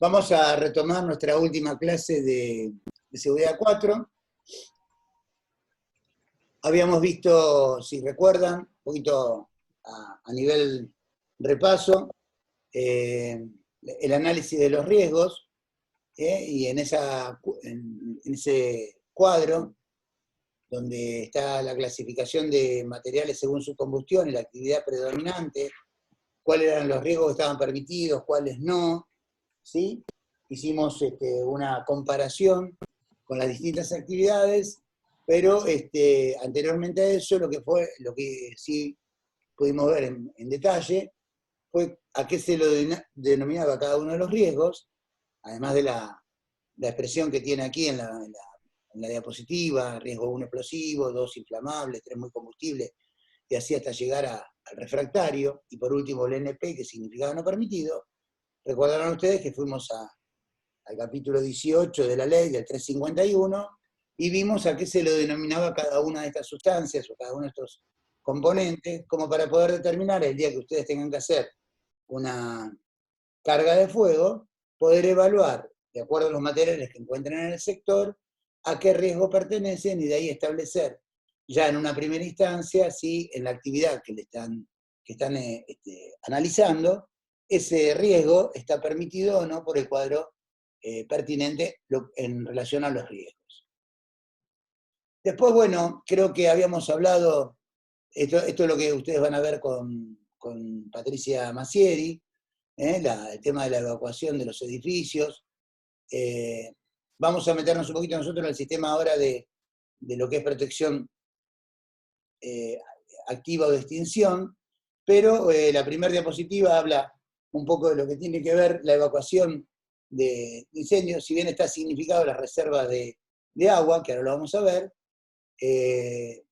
Vamos a retomar nuestra última clase de seguridad 4. Habíamos visto, si recuerdan, un poquito a nivel repaso, el análisis de los riesgos, y en ese cuadro, donde está la clasificación de materiales según su combustión y la actividad predominante, cuáles eran los riesgos que estaban permitidos, cuáles no, ¿sí? Hicimos una comparación con las distintas actividades, pero anteriormente a eso, lo que sí pudimos ver en detalle, fue a qué se lo denominaba cada uno de los riesgos, además de la expresión que tiene aquí en la diapositiva: riesgo 1 explosivo, 2 inflamable, 3 muy combustible, y así hasta llegar al refractario, y por último el NP, que significaba no permitido. Recordarán ustedes que fuimos al capítulo 18 de la ley, del 351, y vimos a qué se lo denominaba cada una de estas sustancias, o cada uno de estos componentes, como para poder determinar, el día que ustedes tengan que hacer una carga de fuego, poder evaluar, de acuerdo a los materiales que encuentren en el sector, a qué riesgo pertenecen, y de ahí establecer, ya en una primera instancia, si en la actividad que están analizando, ese riesgo está permitido o no por el cuadro pertinente en relación a los riesgos. Después, bueno, creo que habíamos hablado, esto es lo que ustedes van a ver con Patricia Massieri, el tema de la evacuación de los edificios. Vamos a meternos un poquito nosotros en el sistema ahora de lo que es protección activa o de extinción, pero la primera diapositiva habla un poco de lo que tiene que ver la evacuación de incendios, si bien está significado las reservas de agua, que ahora lo vamos a ver.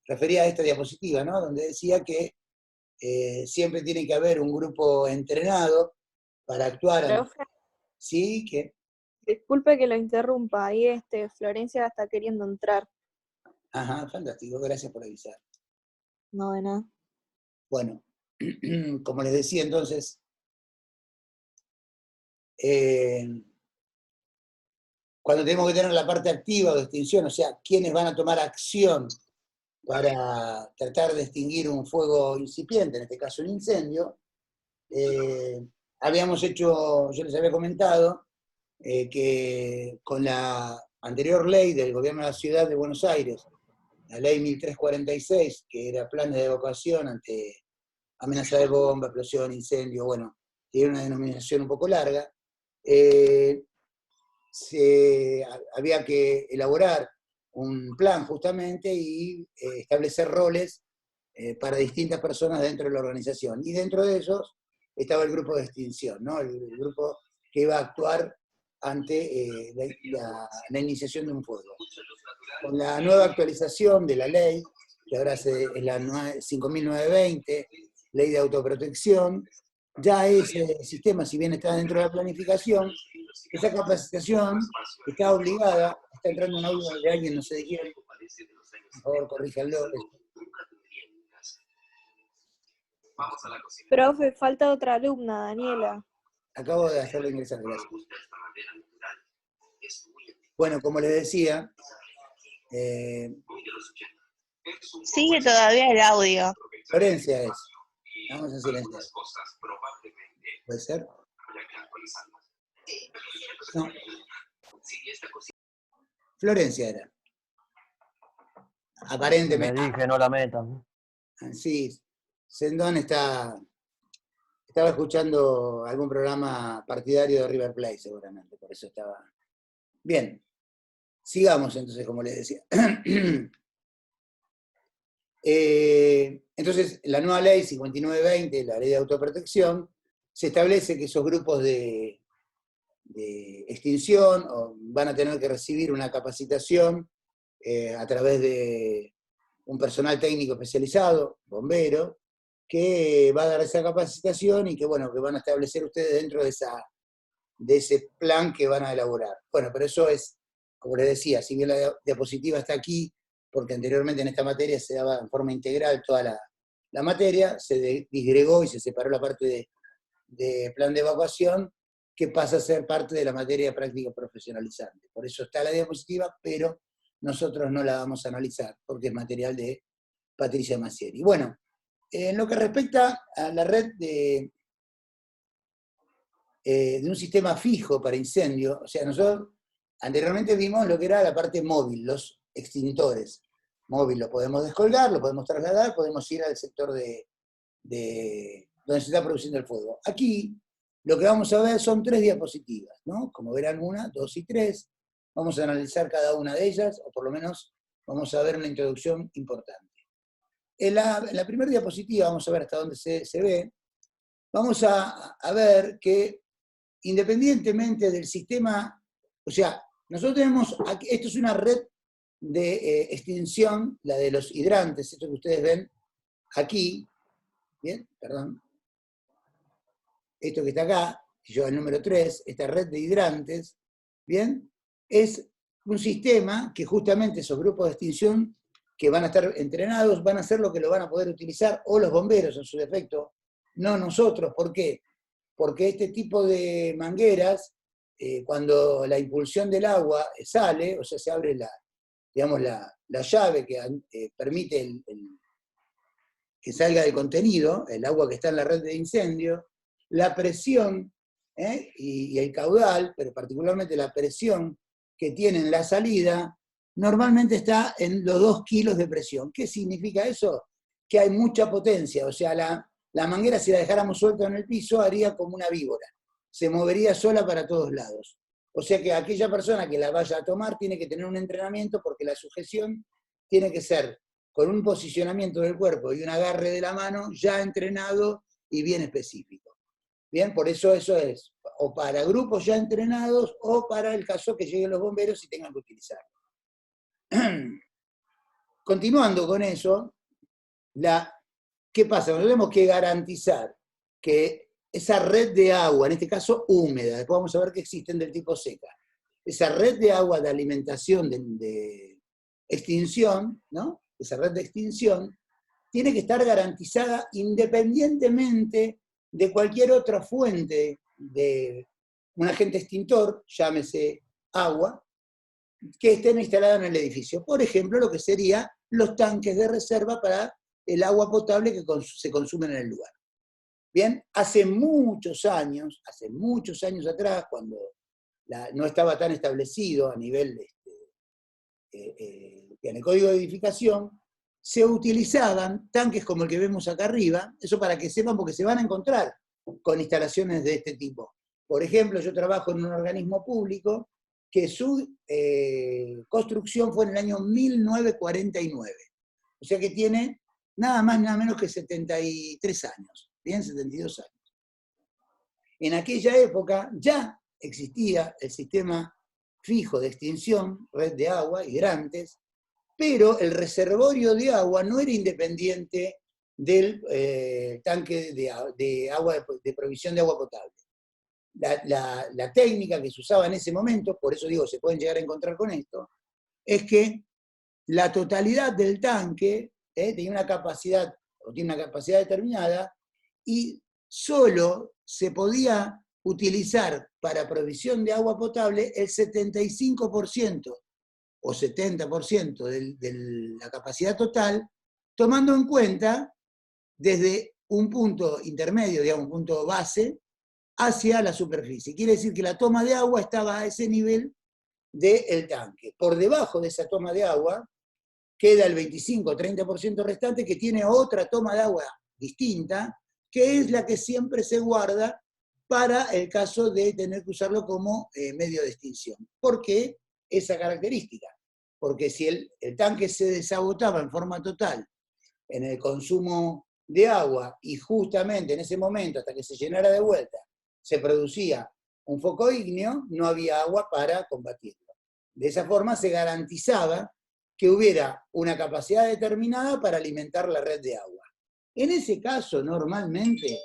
Refería a esta diapositiva, ¿no? Donde decía que siempre tiene que haber un grupo entrenado para actuar. Profe, ¿Sí? ¿Qué? disculpe que lo interrumpa, ahí Florencia está queriendo entrar. Ajá, fantástico, gracias por avisar. No, de nada. Bueno, como les decía entonces, cuando tenemos que tener la parte activa de extinción, o sea, quiénes van a tomar acción para tratar de extinguir un fuego incipiente, en este caso un incendio, habíamos hecho, yo les había comentado, que con la anterior ley del gobierno de la ciudad de Buenos Aires, la ley 1346, que era planes de evacuación ante amenaza de bomba, explosión, incendio, bueno, tiene una denominación un poco larga, había que elaborar un plan justamente y establecer roles para distintas personas dentro de la organización. Y dentro de ellos estaba el grupo de extinción, ¿no? El grupo que iba a actuar ante la iniciación de un fuego. Con la nueva actualización de la ley, que ahora es la 5.920, ley de autoprotección, ya ese sistema, si bien está dentro de la planificación, esa capacitación está obligada. Está entrando un audio de alguien, no sé de quién, por favor, corríjanlo. Profe, falta otra alumna, Daniela. Acabo de hacerlo ingresar, gracias. Bueno, como les decía, sigue todavía el audio. Florencia es. Vamos a silenciar. ¿Puede ser? No. Florencia era. Aparentemente. Me dije, no la metan. Sí, Sendón estaba escuchando algún programa partidario de River Plate, seguramente, por eso estaba. Bien, sigamos entonces, como les decía. Entonces, la nueva ley 5920, la ley de autoprotección, se establece que esos grupos de extinción van a tener que recibir una capacitación a través de un personal técnico especializado, bombero, que va a dar esa capacitación y que, bueno, que van a establecer ustedes dentro de ese plan que van a elaborar. Bueno, pero eso es, como les decía, si bien la diapositiva está aquí, porque anteriormente en esta materia se daba en forma integral toda la materia, se disgregó y se separó la parte de plan de evacuación, que pasa a ser parte de la materia de práctica profesionalizante. Por eso está la diapositiva, pero nosotros no la vamos a analizar, porque es material de Patricia Massieri. Bueno, en lo que respecta a la red de un sistema fijo para incendio, o sea, nosotros anteriormente vimos lo que era la parte móvil, los extintores. Móvil lo podemos descolgar, lo podemos trasladar, podemos ir al sector de donde se está produciendo el fuego. Aquí lo que vamos a ver son 3 diapositivas, ¿no? Como verán, 1, 2 y 3. Vamos a analizar cada una de ellas, o por lo menos vamos a ver una introducción importante. En la primera diapositiva, vamos a ver hasta dónde se ve, vamos a ver que independientemente del sistema, o sea, nosotros tenemos, aquí, esto es una red de extinción, la de los hidrantes, esto que ustedes ven aquí, bien, perdón, esto que está acá, que lleva el número 3, esta red de hidrantes, bien, es un sistema que justamente esos grupos de extinción que van a estar entrenados van a hacer lo que lo van a poder utilizar, o los bomberos en su defecto, no nosotros. ¿Por qué? Porque este tipo de mangueras, cuando la impulsión del agua sale, o sea, se abre digamos, la llave que permite que salga del contenido, el agua que está en la red de incendio, la presión y el caudal, pero particularmente la presión que tiene en la salida, normalmente está en los 2 kilos de presión. ¿Qué significa eso? Que hay mucha potencia, o sea, la manguera, si la dejáramos suelta en el piso, haría como una víbora, se movería sola para todos lados. O sea que aquella persona que la vaya a tomar tiene que tener un entrenamiento, porque la sujeción tiene que ser con un posicionamiento del cuerpo y un agarre de la mano ya entrenado y bien específico. Bien, por eso es o para grupos ya entrenados o para el caso que lleguen los bomberos y tengan que utilizarlo. Continuando con eso, ¿qué pasa? Nosotros tenemos que garantizar que esa red de agua, en este caso húmeda, después vamos a ver que existen del tipo seca, esa red de agua de alimentación de extinción, ¿no? Esa red de extinción, tiene que estar garantizada independientemente de cualquier otra fuente de un agente extintor, llámese agua, que estén instalados en el edificio. Por ejemplo, lo que serían los tanques de reserva para el agua potable que se consume en el lugar. Bien, hace muchos años atrás, cuando no estaba tan establecido a nivel en el código de edificación, se utilizaban tanques como el que vemos acá arriba, eso para que sepan, porque se van a encontrar con instalaciones de este tipo. Por ejemplo, yo trabajo en un organismo público que su construcción fue en el año 1949. O sea que tiene nada más nada menos que 73 años, bien, 72 años. En aquella época ya existía el sistema fijo de extinción, red de agua, hidrantes, pero el reservorio de agua no era independiente del tanque de agua, de provisión de agua potable. La técnica que se usaba en ese momento, por eso digo, se pueden llegar a encontrar con esto, es que la totalidad del tanque tenía una capacidad, o tiene una capacidad determinada, y solo se podía utilizar para provisión de agua potable el 75% o 70% de la capacidad total, tomando en cuenta desde un punto intermedio, digamos, un punto base, hacia la superficie. Quiere decir que la toma de agua estaba a ese nivel del tanque. Por debajo de esa toma de agua queda el 25-30% restante, que tiene otra toma de agua distinta, que es la que siempre se guarda para el caso de tener que usarlo como medio de extinción. ¿Por qué esa característica? Porque si el tanque se desagotaba en forma total en el consumo de agua, y justamente en ese momento, hasta que se llenara de vuelta, se producía un foco ígneo, no había agua para combatirlo. De esa forma se garantizaba que hubiera una capacidad determinada para alimentar la red de agua. En ese caso, normalmente,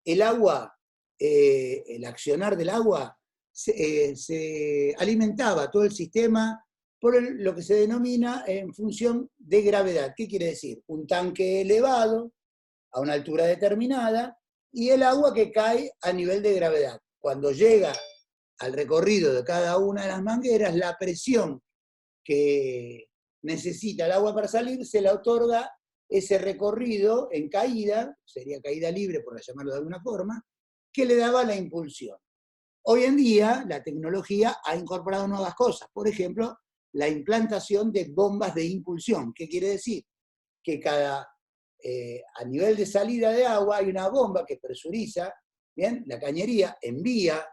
el agua, el accionar del agua, se alimentaba todo el sistema por lo que se denomina en función de gravedad. ¿Qué quiere decir? Un tanque elevado, a una altura determinada, y el agua que cae a nivel de gravedad. cuando llega al recorrido de cada una de las mangueras, la presión que necesita el agua para salir se la otorga ese recorrido en caída, sería caída libre por llamarlo de alguna forma, que le daba la impulsión. Hoy en día la tecnología ha incorporado nuevas cosas, por ejemplo, la implantación de bombas de impulsión. ¿Qué quiere decir? Que a nivel de salida de agua hay una bomba que presuriza, ¿bien? La cañería envía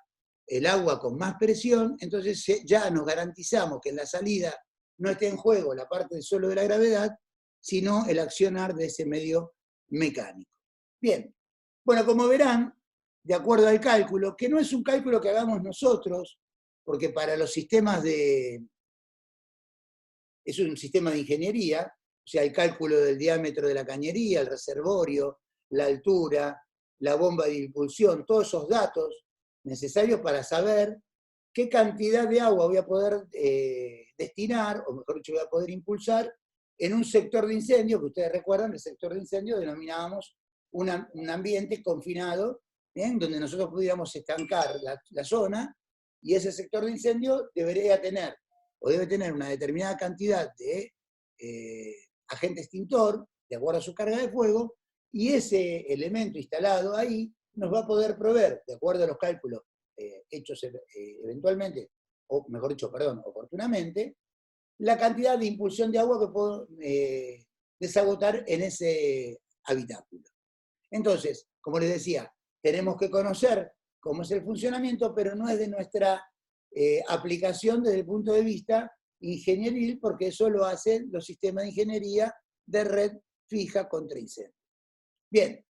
el agua con más presión, entonces ya nos garantizamos que en la salida no esté en juego la parte solo de la gravedad, sino el accionar de ese medio mecánico. Bien, bueno, como verán, de acuerdo al cálculo, que no es un cálculo que hagamos nosotros, porque para los sistemas es un sistema de ingeniería, o sea, el cálculo del diámetro de la cañería, el reservorio, la altura, la bomba de impulsión, todos esos datos necesarios para saber qué cantidad de agua voy a poder destinar, o mejor dicho, voy a poder impulsar en un sector de incendio, que ustedes recuerdan, el sector de incendio denominábamos un ambiente confinado, ¿bien? Donde nosotros pudiéramos estancar la zona, y ese sector de incendio debería tener, o debe tener una determinada cantidad de agente extintor, de acuerdo a su carga de fuego, y ese elemento instalado ahí nos va a poder proveer, de acuerdo a los cálculos hechos eventualmente, o mejor dicho, perdón, oportunamente, la cantidad de impulsión de agua que puedo desagotar en ese habitáculo. Entonces, como les decía, tenemos que conocer cómo es el funcionamiento, pero no es de nuestra aplicación desde el punto de vista ingenieril, porque eso lo hacen los sistemas de ingeniería de red fija contra incendio. Bien,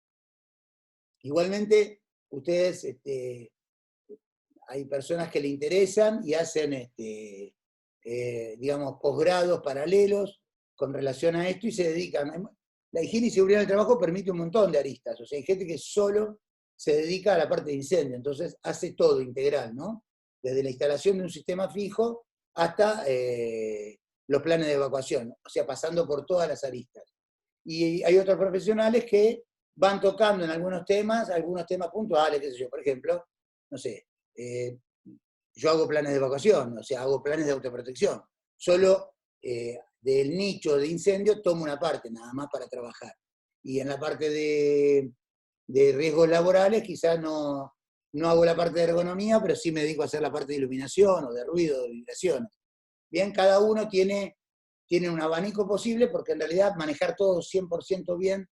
igualmente ustedes, hay personas que le interesan y hacen, digamos, posgrados paralelos con relación a esto y se dedican. La higiene y seguridad del trabajo permite un montón de aristas, o sea, hay gente que solo se dedica a la parte de incendio, entonces hace todo integral, ¿no? Desde la instalación de un sistema fijo hasta los planes de evacuación, o sea, pasando por todas las aristas. Y hay otros profesionales que van tocando en algunos temas puntuales, qué sé yo, por ejemplo, no sé, yo hago planes de evacuación, o sea, hago planes de autoprotección. Solo del nicho de incendio tomo una parte, nada más para trabajar. Y en la parte de riesgos laborales quizás no hago la parte de ergonomía, pero sí me dedico a hacer la parte de iluminación, o de ruido, de vibraciones. Bien, cada uno tiene un abanico posible, porque en realidad manejar todo 100% bien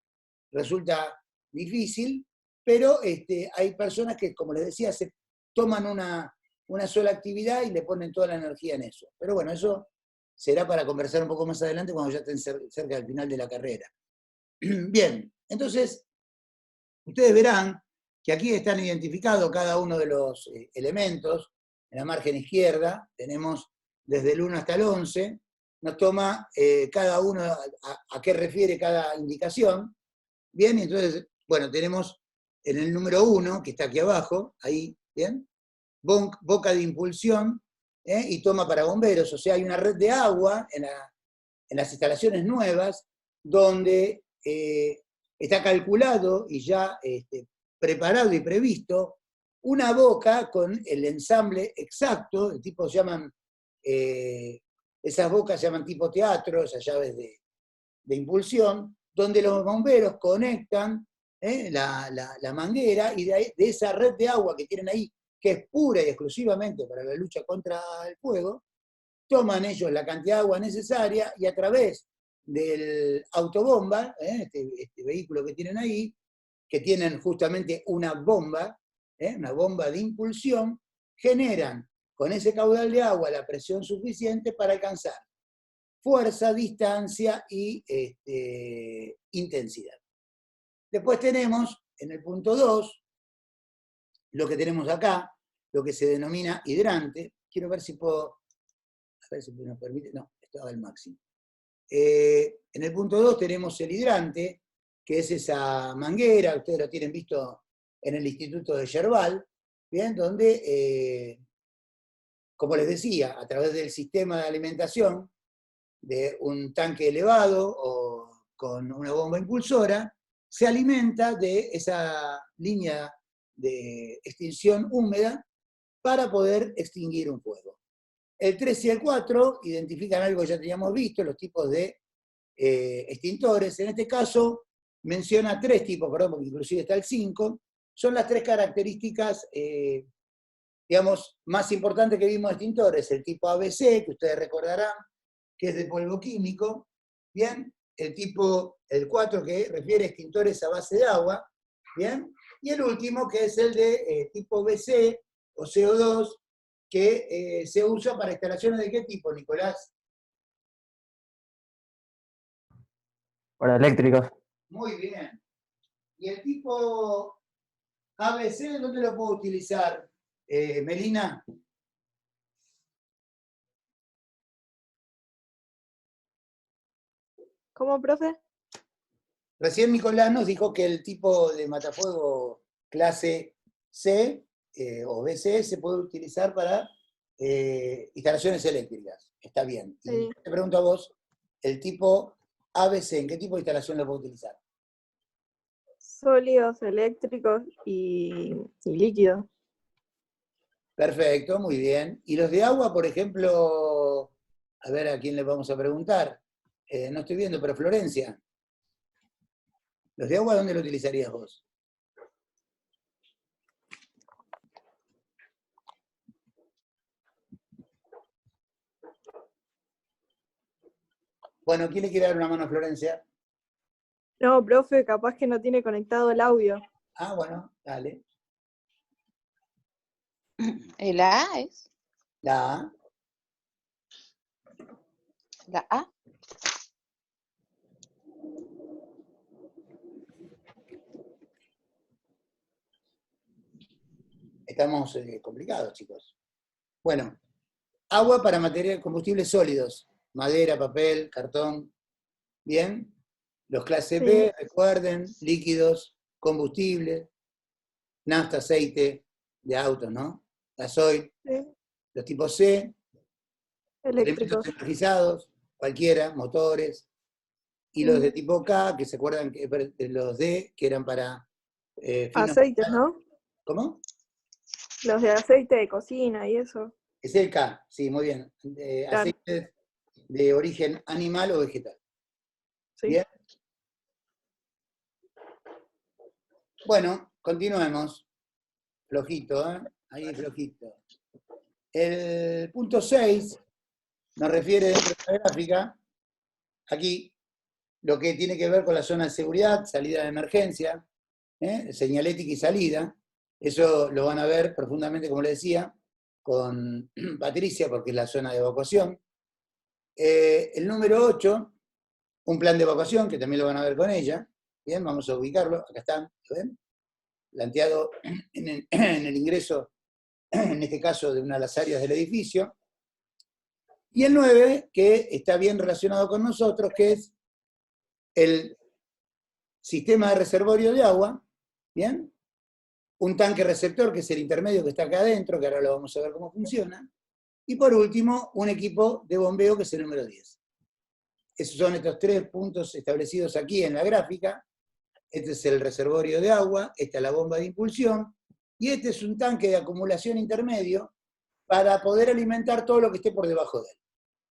resulta difícil, pero hay personas que, como les decía, se toman una sola actividad y le ponen toda la energía en eso. Pero bueno, eso será para conversar un poco más adelante cuando ya estén cerca del final de la carrera. Bien, entonces, ustedes verán que aquí están identificados cada uno de los elementos. En la margen izquierda tenemos desde el 1 hasta el 11, nos toma cada uno a qué refiere cada indicación. Bien, y entonces, bueno, tenemos en el número 1, que está aquí abajo, ahí, ¿bien? Boca de impulsión y toma para bomberos, o sea, hay una red de agua en las instalaciones nuevas donde está calculado y ya preparado y previsto una boca con el ensamble exacto, el tipo llaman, esas bocas se llaman tipo teatro, esas llaves de impulsión, donde los bomberos conectan la manguera y de esa red de agua que tienen ahí, que es pura y exclusivamente para la lucha contra el fuego, toman ellos la cantidad de agua necesaria y a través del autobomba, este vehículo que tienen ahí, que tienen justamente una bomba de impulsión, generan con ese caudal de agua la presión suficiente para alcanzar fuerza, distancia y intensidad. Después tenemos, en el punto 2, lo que tenemos acá, lo que se denomina hidrante. Quiero ver si puedo, a ver si nos permite, no, estaba al máximo. En el punto 2 tenemos el hidrante, que es esa manguera, ustedes lo tienen visto en el Instituto de Yerbal, ¿bien? Donde, como les decía, a través del sistema de alimentación, de un tanque elevado o con una bomba impulsora, se alimenta de esa línea de extinción húmeda para poder extinguir un fuego. El 3 y el 4 identifican algo que ya teníamos visto, los tipos de extintores. En este caso menciona 3 tipos, perdón, porque inclusive está el 5. Son las 3 características, digamos, más importantes que vimos de extintores. El tipo ABC, que ustedes recordarán, que es de polvo químico. Bien, el 4, que refiere a extintores a base de agua. Bien, y el último, que es el de tipo BC o CO2, que se usa para instalaciones de qué tipo, Nicolás. Para eléctricos. Muy bien. ¿Y el tipo ABC dónde lo puedo utilizar, Melina? ¿Cómo, profe? Recién Nicolás nos dijo que el tipo de matafuego clase C o BC se puede utilizar para instalaciones eléctricas. Está bien. Sí. Y te pregunto a vos, el tipo ABC, ¿en qué tipo de instalación lo puedo utilizar? Sólidos, eléctricos y líquidos. Perfecto, muy bien. ¿Y los de agua, por ejemplo? A ver a quién le vamos a preguntar. No estoy viendo, pero Florencia. ¿Los de agua dónde lo utilizarías vos? Bueno, ¿quién le quiere dar una mano a Florencia? No, profe, capaz que no tiene conectado el audio. Ah, bueno, dale. ¿El A es? La A. ¿La A? Estamos complicados, chicos. Bueno, agua para combustibles sólidos. Madera, papel, cartón. Bien. Los clase B, recuerden, líquidos, combustible, nafta, aceite de autos, ¿no? Gasoil. Sí. Los tipos C, Eléctricos. elementos energizados, cualquiera, motores. Y los de tipo K, que se acuerdan que los D, que eran para finos. Aceites, ¿no? ¿Cómo? Los de aceite de cocina y eso. Es el K, sí, muy bien. Claro. Aceites de origen animal o vegetal. Sí. Bien. Bueno, continuemos. Flojito, ¿eh? Ahí flojito. El punto 6 nos refiere dentro de la gráfica, aquí, lo que tiene que ver con la zona de seguridad, salida de emergencia, señalética y salida. Eso lo van a ver profundamente, como les decía, con Patricia, porque es la zona de evacuación. El número 8, un plan de evacuación, que también lo van a ver con ella. Bien, vamos a ubicarlo, acá están, ¿lo ven? Planteado en el ingreso, en este caso, de una de las áreas del edificio. Y el 9, que está bien relacionado con nosotros, que es el sistema de reservorio de agua, ¿bien? Un tanque receptor, que es el intermedio que está acá adentro, que ahora lo vamos a ver cómo funciona. Y por último, un equipo de bombeo, que es el número 10. Esos son estos 3 puntos establecidos aquí en la gráfica. Este es el reservorio de agua, esta es la bomba de impulsión, y este es un tanque de acumulación intermedio para poder alimentar todo lo que esté por debajo de él.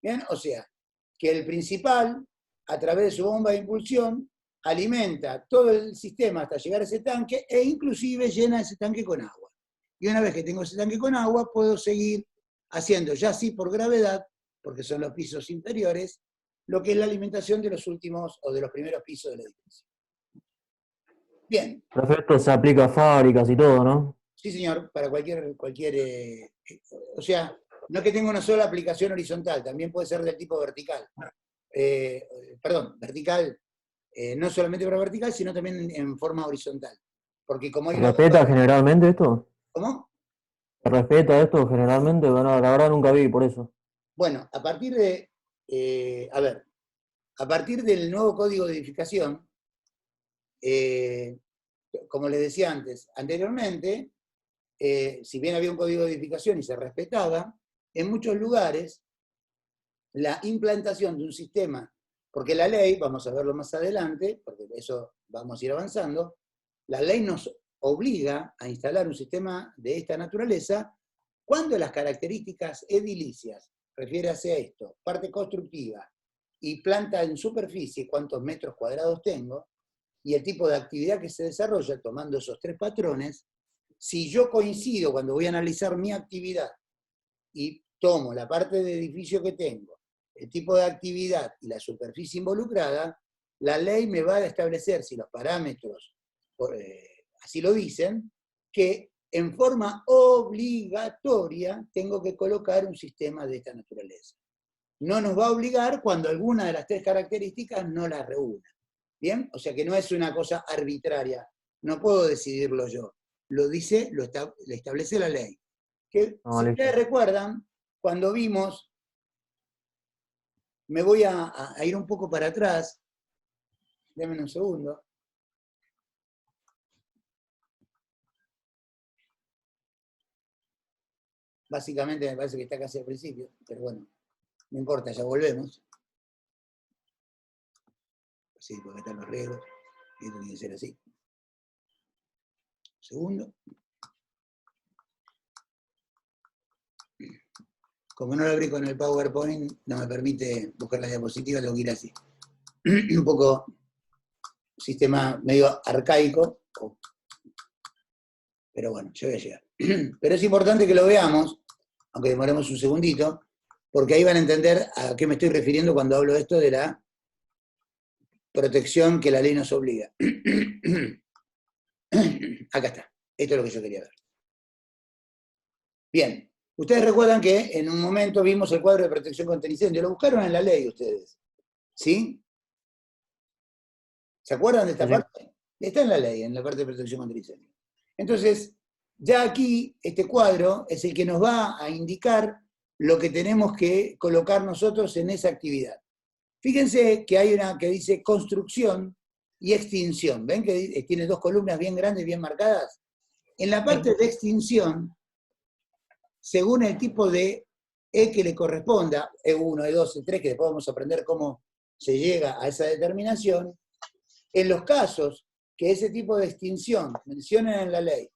¿Bien? O sea, que el principal, a través de su bomba de impulsión, alimenta todo el sistema hasta llegar a ese tanque e inclusive llena ese tanque con agua. Y una vez que tengo ese tanque con agua, puedo seguir haciendo, ya sí por gravedad, porque son los pisos inferiores, lo que es la alimentación de los últimos o de los primeros pisos del edificio. Bien. Profe, esto se aplica a fábricas y todo, ¿no? Sí, señor, para cualquier o sea, no es que tenga una sola aplicación horizontal, también puede ser del tipo vertical. Vertical, no solamente para vertical, sino también en forma horizontal. Porque como hay ¿Se respeta generalmente esto? ¿Cómo? ¿Se respeta esto generalmente? Bueno, la verdad nunca vi, por eso. Bueno, a partir de, a partir del nuevo código de edificación, como les decía anteriormente, si bien había un código de edificación y se respetaba, en muchos lugares la implantación de un sistema, porque la ley, vamos a verlo más adelante, porque eso vamos a ir avanzando, la ley nos obliga a instalar un sistema de esta naturaleza cuando las características edilicias, refiérase a esto, parte constructiva y planta en superficie, cuántos metros cuadrados tengo, y el tipo de actividad que se desarrolla tomando esos tres patrones, si yo coincido cuando voy a analizar mi actividad y tomo la parte de edificio que tengo, el tipo de actividad y la superficie involucrada, la ley me va a establecer, si los parámetros así lo dicen, que en forma obligatoria tengo que colocar un sistema de esta naturaleza. No nos va a obligar cuando alguna de las tres características no las reúna. ¿Bien? O sea que no es una cosa arbitraria, no puedo decidirlo yo. Lo dice, lo establece la ley. Que, No, si listo. ustedes recuerdan, cuando vimos, me voy a ir un poco para atrás, denme un segundo. Básicamente me parece que está casi al principio, pero bueno, no importa, ya volvemos. Sí, porque están los riesgos, y esto tiene que ser así. Un segundo. Como no lo abrí con el PowerPoint, no me permite buscar la diapositiva, tengo que ir así. Un poco sistema medio arcaico, pero bueno, yo voy a llegar. Pero es importante que lo veamos, aunque demoremos un segundito, porque ahí van a entender a qué me estoy refiriendo cuando hablo de esto de la protección que la ley nos obliga. Acá está, esto es lo que yo quería ver. Bien, ustedes recuerdan que en un momento vimos el cuadro de protección contra incendio, lo buscaron en la ley ustedes, ¿sí? ¿Se acuerdan de esta Sí. parte? Está en la ley, en la parte de protección contra incendio. Entonces, ya aquí, este cuadro es el que nos va a indicar lo que tenemos que colocar nosotros en esa actividad. Fíjense que hay una que dice construcción y extinción. ¿Ven que tiene dos columnas bien grandes, bien marcadas? En la parte de extinción, según el tipo de E que le corresponda, E1, E2, E3, que después vamos a aprender cómo se llega a esa determinación, en los casos que ese tipo de extinción mencionan en la ley,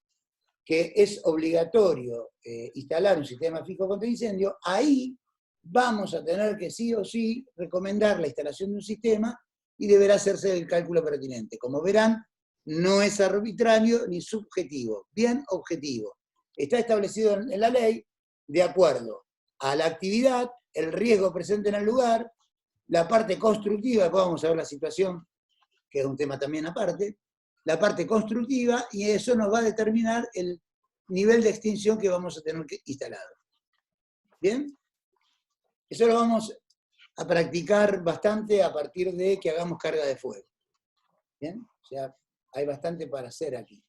que es obligatorio instalar un sistema fijo contra incendio, ahí vamos a tener que sí o sí recomendar la instalación de un sistema y deberá hacerse el cálculo pertinente. Como verán, no es arbitrario ni subjetivo, bien objetivo. Está establecido en la ley de acuerdo a la actividad, el riesgo presente en el lugar, la parte constructiva, después vamos a ver la situación, que es un tema también aparte, la parte constructiva, y eso nos va a determinar el nivel de extinción que vamos a tener instalado. ¿Bien? Eso lo vamos a practicar bastante a partir de que hagamos carga de fuego. ¿Bien? O sea, hay bastante para hacer aquí.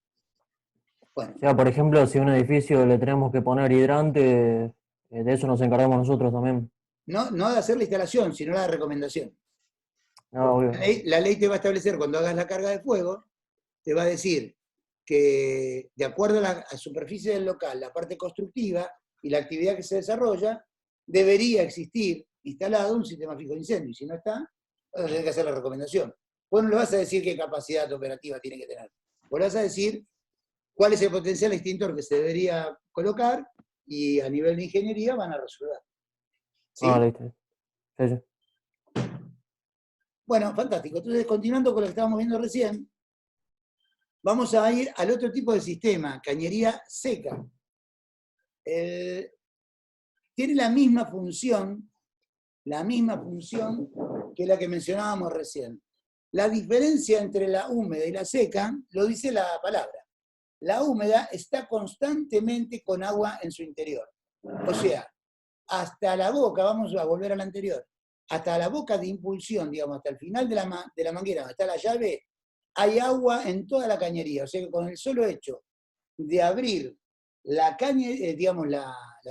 Bueno, O sea, por ejemplo, si a un edificio le tenemos que poner hidrante, de eso nos encargamos nosotros también. no de hacer la instalación, sino la recomendación. No, obvio. La ley te va a establecer, cuando hagas la carga de fuego, te va a decir que de acuerdo a la superficie del local, la parte constructiva y la actividad que se desarrolla, debería existir instalado un sistema fijo de incendio. Y si no está, vas a tener que hacer la recomendación. Vos no le vas a decir qué capacidad operativa tiene que tener. Vos le vas a decir cuál es el potencial extintor que se debería colocar y a nivel de ingeniería van a resolver. ¿Sí? Ah, listo. Sí, sí. Bueno, fantástico. Entonces, continuando con lo que estábamos viendo recién, vamos a ir al otro tipo de sistema, cañería seca. Tiene la misma función que la que mencionábamos recién. La diferencia entre la húmeda y la seca lo dice la palabra. La húmeda está constantemente con agua en su interior. O sea, hasta la boca, vamos a volver a la anterior, hasta la boca de impulsión, digamos, hasta el final de la manguera, donde está la llave, hay agua en toda la cañería. O sea que con el solo hecho de abrir la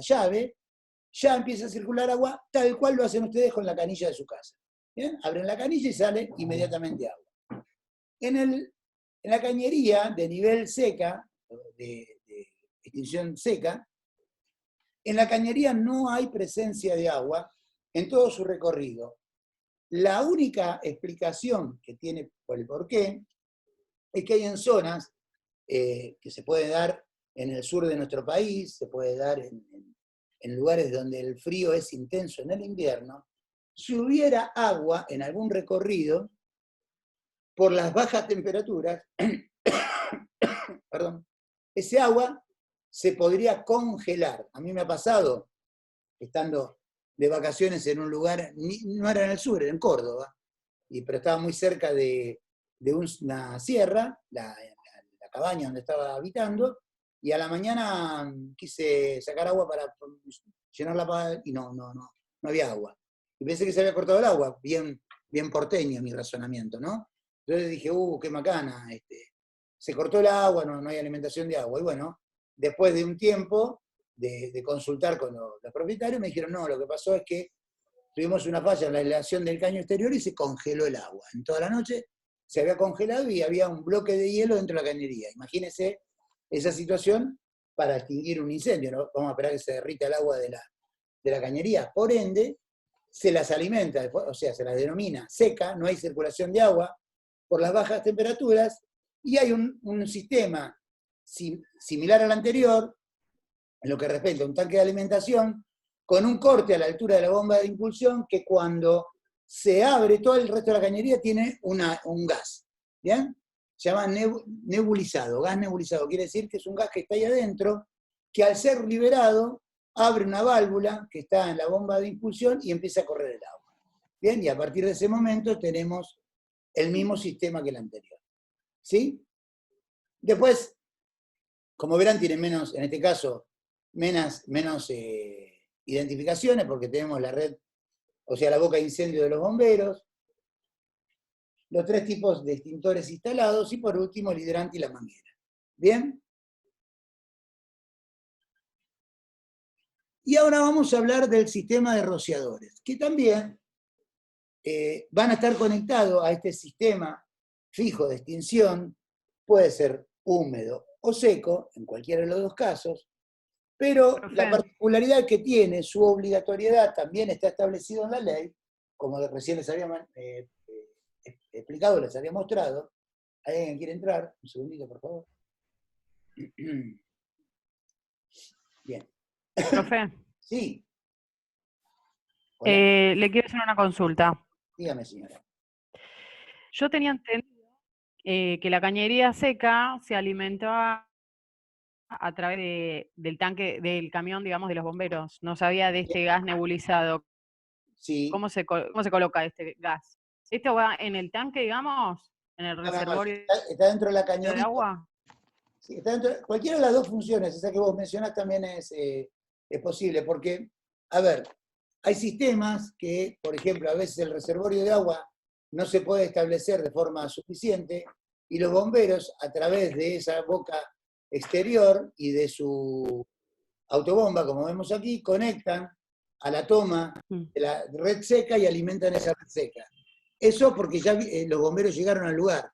llave, ya empieza a circular agua, tal cual lo hacen ustedes con la canilla de su casa. ¿Bien? Abren la canilla y sale inmediatamente agua. En la cañería de nivel seca, de extinción seca, en la cañería no hay presencia de agua en todo su recorrido. La única explicación que tiene por el porqué es que hay en zonas que se puede dar en el sur de nuestro país, se puede dar en lugares donde el frío es intenso en el invierno, si hubiera agua en algún recorrido, por las bajas temperaturas, perdón, ese agua se podría congelar. A mí me ha pasado, estando de vacaciones en un lugar, no era en el sur, era en Córdoba, pero estaba muy cerca de una sierra, la cabaña donde estaba habitando, y a la mañana quise sacar agua para llenar la pala y no había agua. Y pensé que se había cortado el agua, bien porteño mi razonamiento, ¿no? Entonces dije, qué macana, se cortó el agua, no hay alimentación de agua. Y bueno, después de un tiempo de consultar con los propietarios, me dijeron, no, lo que pasó es que tuvimos una falla en la aislación del caño exterior y se congeló el agua. En toda la noche se había congelado y había un bloque de hielo dentro de la cañería. Imagínense esa situación para extinguir un incendio, ¿no? Vamos a esperar que se derrita el agua de la cañería. Por ende, se las alimenta, o sea, se las denomina seca, no hay circulación de agua por las bajas temperaturas, y hay un sistema similar al anterior, en lo que respecta a un tanque de alimentación, con un corte a la altura de la bomba de impulsión, que cuando se abre todo el resto de la cañería tiene un gas, ¿bien? Se llama nebulizado, gas nebulizado, quiere decir que es un gas que está ahí adentro, que al ser liberado, abre una válvula que está en la bomba de impulsión y empieza a correr el agua. Bien, y a partir de ese momento tenemos el mismo sistema que el anterior. ¿Sí? Después, como verán, tiene menos, en este caso, menos identificaciones, porque tenemos la red, o sea, la boca de incendio de los bomberos, los 3 tipos de extintores instalados, y por último, el hidrante y la manguera. ¿Bien? Y ahora vamos a hablar del sistema de rociadores, que también van a estar conectados a este sistema fijo de extinción, puede ser húmedo o seco, en cualquiera de los 2 casos, pero la particularidad que tiene, su obligatoriedad, también está establecido en la ley, como recién les había explicado, les había mostrado. ¿Hay alguien que quiere entrar? Un segundito, por favor. Bien. Profe, Sí. Hola. le quiero hacer una consulta. Dígame, señora. Yo tenía entendido que la cañería seca se alimentaba a través del tanque, del camión, digamos, de los bomberos. No sabía de este gas nebulizado. Sí. ¿Cómo se coloca este gas? ¿Esto va en el tanque, digamos? ¿En el reservorio está dentro de la cañería de agua? Sí, está dentro, cualquiera de las 2 funciones, esa que vos mencionás también es posible, porque, a ver, hay sistemas que, por ejemplo, a veces el reservorio de agua no se puede establecer de forma suficiente, y los bomberos, a través de esa boca exterior y de su autobomba, como vemos aquí, conectan a la toma de la red seca y alimentan esa red seca. Eso porque ya los bomberos llegaron al lugar,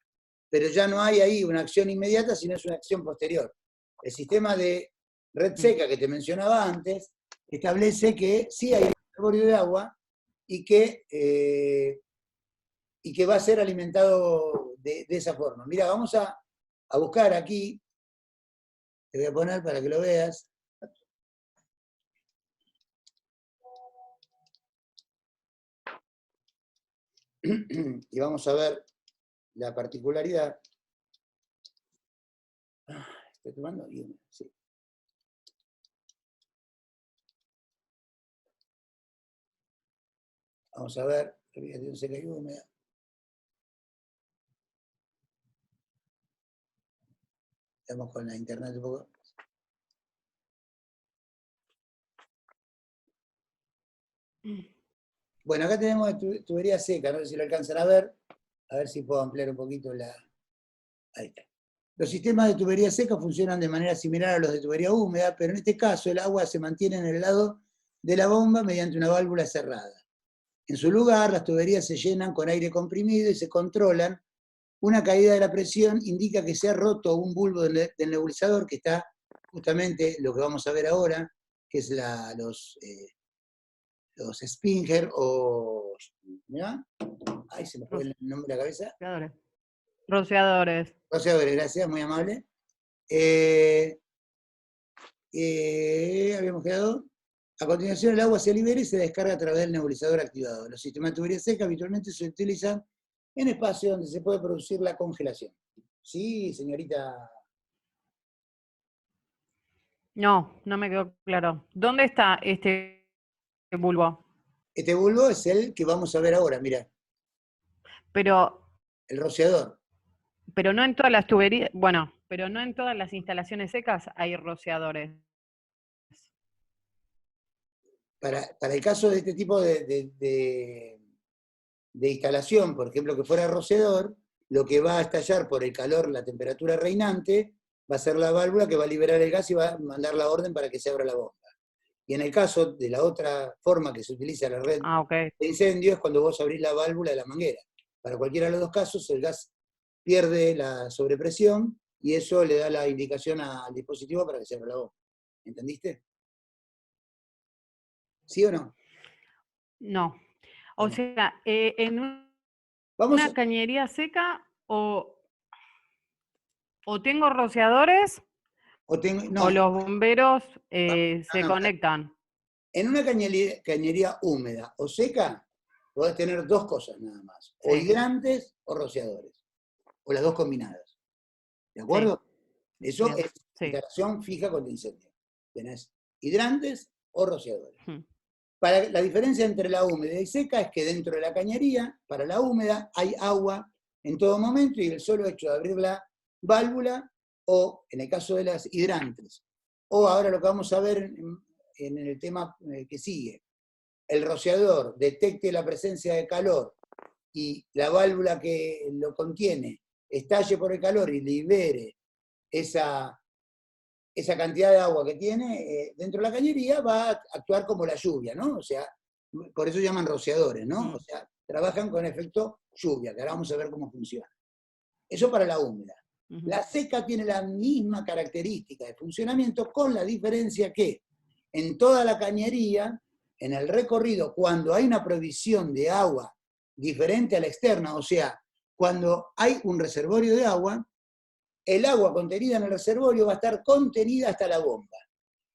pero ya no hay ahí una acción inmediata, sino es una acción posterior. El sistema de red seca que te mencionaba antes establece que sí hay un reservorio de agua y que va a ser alimentado de esa forma. Mira, vamos a buscar aquí, te voy a poner para que lo veas. Y vamos a ver la particularidad. ¿Estoy tomando? Sí. Vamos a ver, revisión seca y húmeda. Estamos con la internet un poco. Bueno, acá tenemos tubería seca, no sé si lo alcanzan a ver si puedo ampliar un poquito la... Ahí está. Los sistemas de tubería seca funcionan de manera similar a los de tubería húmeda, pero en este caso el agua se mantiene en el lado de la bomba mediante una válvula cerrada. En su lugar, las tuberías se llenan con aire comprimido y se controlan. Una caída de la presión indica que se ha roto un bulbo del nebulizador, que está justamente lo que vamos a ver ahora, que es los Spinger o... ¿mirá? Ay, se me fue el nombre de la cabeza. Rociadores. Rociadores, gracias, muy amable. Habíamos quedado. A continuación el agua se libera y se descarga a través del nebulizador activado. Los sistemas de tubería seca habitualmente se utilizan en espacios donde se puede producir la congelación. Sí, señorita. No, no me quedó claro. ¿Dónde está este bulbo? Este bulbo es el que vamos a ver ahora, mira, Pero el rociador. no en todas las tuberías, bueno, pero no en todas las instalaciones secas hay rociadores. Para el caso de este tipo de instalación, por ejemplo, que fuera rociador, lo que va a estallar por el calor, la temperatura reinante, va a ser la válvula que va a liberar el gas y va a mandar la orden para que se abra la bomba. Y en el caso de la otra forma que se utiliza la red Ah, ok. de incendio es cuando vos abrís la válvula de la manguera. Para cualquiera de los dos casos, el gas pierde la sobrepresión y eso le da la indicación al dispositivo para que se abra la bomba. ¿Entendiste? ¿Sí o no? No. O Bueno, sea, en vamos una cañería seca o tengo rociadores no, o los bomberos se no. conectan. En una cañería húmeda o seca, podés tener dos cosas nada más. O Sí, hidrantes o rociadores. O las dos combinadas. ¿De sí, acuerdo? Eso bien, es sí. instalación fija contra incendio. Tenés hidrantes o rociadores. Hmm. La diferencia entre la húmeda y seca es que dentro de la cañería, para la húmeda, hay agua en todo momento y el solo hecho de abrir la válvula, o en el caso de las hidrantes, o ahora lo que vamos a ver en el tema que sigue, el rociador detecte la presencia de calor y la válvula que lo contiene estalle por el calor y libere esa cantidad de agua que tiene dentro de la cañería, va a actuar como la lluvia, ¿no? O sea, por eso llaman rociadores, ¿no? O sea, trabajan con efecto lluvia, que ahora vamos a ver cómo funciona. Eso para la húmeda. La seca tiene la misma característica de funcionamiento, con la diferencia que en toda la cañería, en el recorrido, cuando hay una provisión de agua diferente a la externa, o sea, cuando hay un reservorio de agua, el agua contenida en el reservorio va a estar contenida hasta la bomba.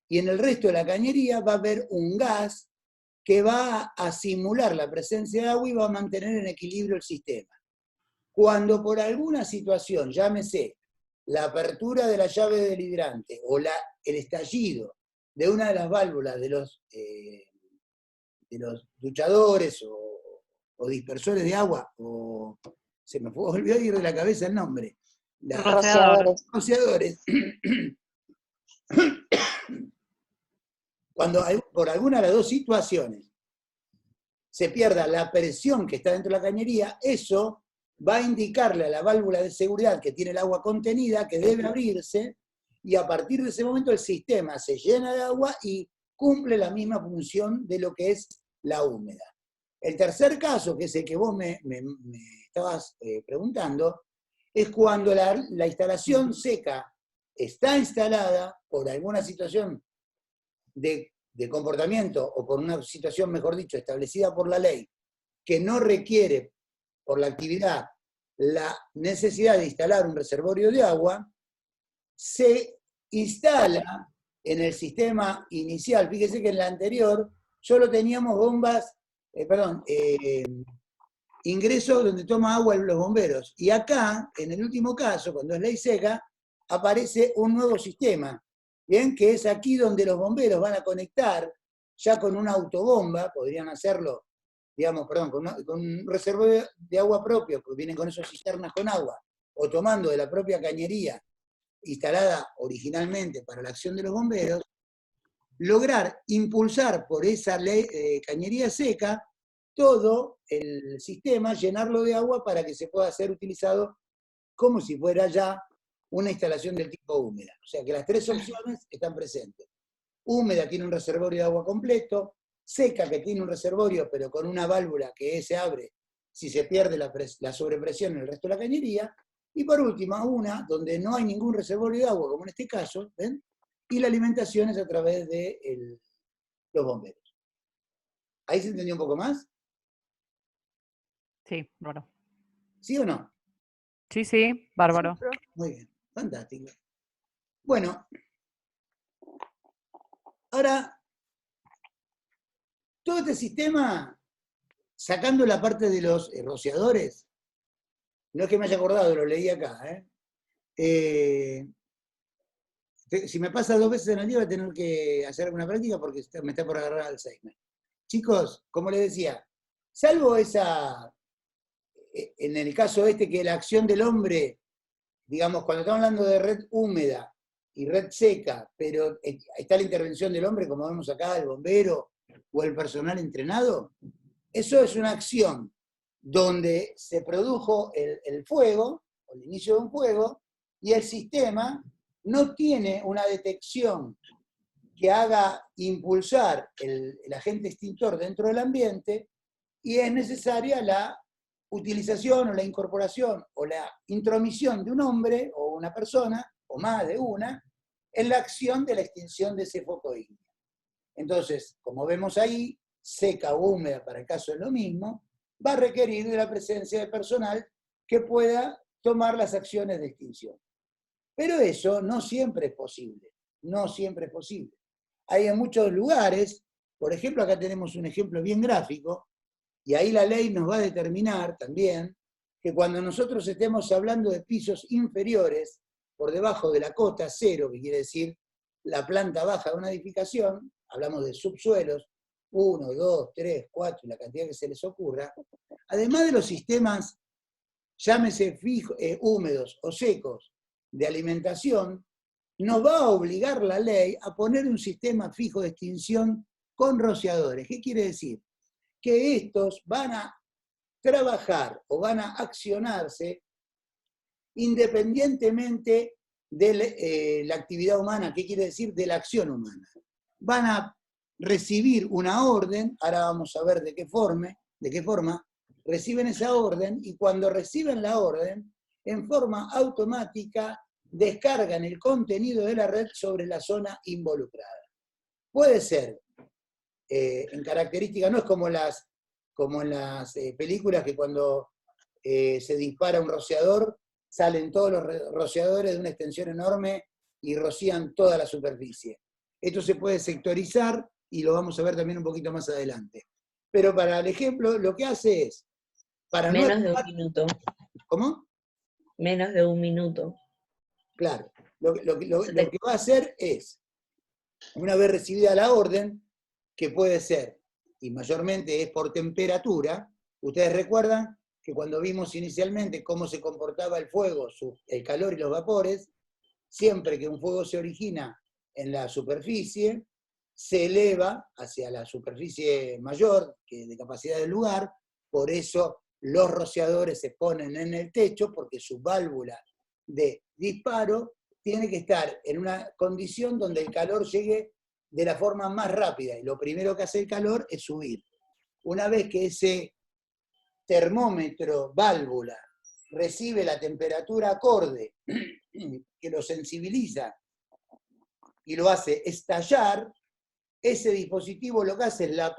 Y en el resto de la cañería va a haber un gas que va a simular la presencia de agua y va a mantener en equilibrio el sistema. Cuando por alguna situación, llámese la apertura de la llave del hidrante o el estallido de una de las válvulas de los duchadores o dispersores de agua, o se me volvió a ir de la cabeza el nombre, Rociadores. rociadores, cuando por alguna de las dos situaciones se pierda la presión que está dentro de la cañería, eso va a indicarle a la válvula de seguridad que tiene el agua contenida que debe abrirse, y a partir de ese momento el sistema se llena de agua y cumple la misma función de lo que es la húmeda. El tercer caso, que es el que vos me estabas preguntando, es cuando la instalación seca está instalada por alguna situación de comportamiento o por una situación, mejor dicho, establecida por la ley, que no requiere por la actividad la necesidad de instalar un reservorio de agua, se instala en el sistema inicial. Fíjese que en la anterior solo teníamos ingresos donde toma agua los bomberos. Y acá, en el último caso, cuando es ley seca, aparece un nuevo sistema, ¿bien? Que es aquí donde los bomberos van a conectar ya con una autobomba, podrían hacerlo, digamos, con un reservorio de agua propio, que vienen con esos cisternas con agua, o tomando de la propia cañería instalada originalmente para la acción de los bomberos, lograr impulsar por esa cañería seca todo el sistema, llenarlo de agua para que se pueda ser utilizado como si fuera ya una instalación del tipo húmeda. O sea que las tres opciones están presentes. Húmeda tiene un reservorio de agua completo, seca que tiene un reservorio pero con una válvula que se abre si se pierde la sobrepresión en el resto de la cañería, y por último una donde no hay ningún reservorio de agua, como en este caso, ¿ven? Y la alimentación es a través de los bomberos. ¿Ahí se entendió un poco más? Sí, bárbaro. ¿Sí o no? Sí, bárbaro. Muy bien, fantástico. Bueno, ahora, todo este sistema, sacando la parte de los rociadores, no es que me haya acordado, lo leí acá, si me pasa 2 veces en el día voy a tener que hacer alguna práctica porque me está por agarrar Alzheimer. Chicos, como les decía, salvo esa, en el caso este que la acción del hombre, digamos, cuando estamos hablando de red húmeda y red seca, pero está la intervención del hombre, como vemos acá, el bombero o el personal entrenado, eso es una acción donde se produjo el fuego, o el inicio de un fuego, y el sistema no tiene una detección que haga impulsar el agente extintor dentro del ambiente, y es necesaria la utilización o la incorporación o la intromisión de un hombre o una persona, o más de una, en la acción de la extinción de ese foco ígneo. Entonces, como vemos ahí, seca o húmeda, para el caso es lo mismo, va a requerir de la presencia de personal que pueda tomar las acciones de extinción. Pero eso no siempre es posible, no siempre es posible. Hay en muchos lugares, por ejemplo, acá tenemos un ejemplo bien gráfico, y ahí la ley nos va a determinar también que cuando nosotros estemos hablando de pisos inferiores, por debajo de la cota cero, que quiere decir la planta baja de una edificación, hablamos de subsuelos, 1, 2, 3, 4, y la cantidad que se les ocurra, además de los sistemas, llámese húmedos o secos, de alimentación, nos va a obligar la ley a poner un sistema fijo de extinción con rociadores. ¿Qué quiere decir? Que estos van a trabajar o van a accionarse independientemente de la actividad humana. ¿Qué quiere decir? De la acción humana. Van a recibir una orden, ahora vamos a ver de qué forma, reciben esa orden, y cuando reciben la orden, en forma automática descargan el contenido de la red sobre la zona involucrada. Puede ser, en características, no es como en las películas que cuando se dispara un rociador, salen todos los rociadores de una extensión enorme y rocían toda la superficie. Esto se puede sectorizar y lo vamos a ver también un poquito más adelante. Pero para el ejemplo, lo que hace es... Menos de un minuto. ¿Cómo? Menos de un minuto. Claro. Lo que va a hacer es, una vez recibida la orden, que puede ser, y mayormente es por temperatura, ustedes recuerdan que cuando vimos inicialmente cómo se comportaba el fuego, el calor y los vapores, siempre que un fuego se origina en la superficie, se eleva hacia la superficie mayor que de capacidad del lugar, por eso los rociadores se ponen en el techo, porque su válvula de disparo tiene que estar en una condición donde el calor llegue de la forma más rápida, y lo primero que hace el calor es subir. Una vez que ese termómetro, válvula, recibe la temperatura acorde, que lo sensibiliza y lo hace estallar, ese dispositivo lo que hace es la